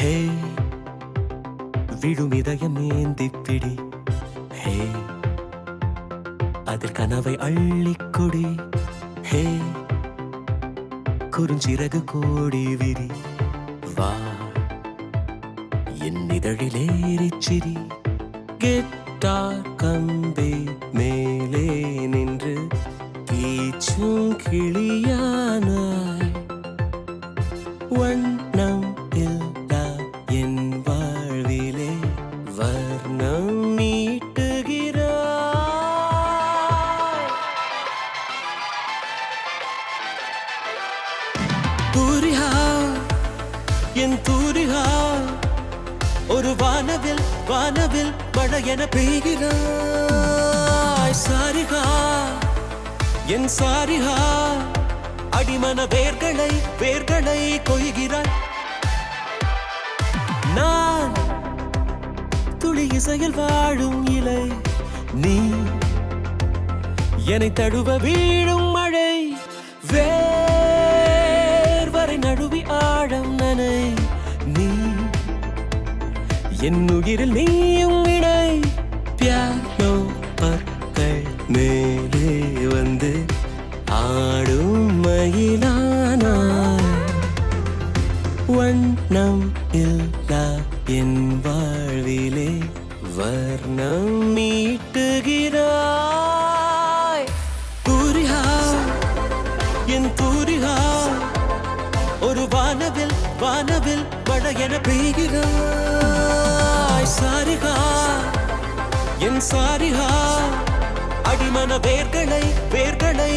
ஹே விடும் இதயம் ஏந்திப்பிடி. ஹே அதில் கனவை அள்ளிக்கொடி. ஹே குறுஞ்சிறகு கோடி விரி. வா என் இதழிலேறிச்சிரி. கிட்டார் கம்பி மேலே நின்று கீச்சும் கிளியானாய். வண்ணம் இல்லா என் வாழ்விலே வர்ணம் நீட்டுகிறாய். தூரிகா என் தூரிகா ஒரு வானவில் வானவில் மழை என பெய்கிறாய். சாரிகா என் சாரிகா அடிமன வேர்களை வேர்களை கொய்கிறாய். நான் துளி இசையில் வாழும் இலை. நீ என்னை தழுவ வீழும் மழை. வேர்வரை நழுவி ஆழம் நனை. நீ என் உயிரில் நீயும் இணை. பியானோ பற்கள் மேலே வந்து ஆடும் மயிலானாய். வண்ணம் இல்லா என் வாழ்விலே வர்ணம் மீட்டுகிறாய். தூரிகா என் தூரிகா ஒரு வானவில் வானவில் மழை என பெய்கிறாய். சாரிகா என் சாரிகா அடிமன வேர்களை வேர்களை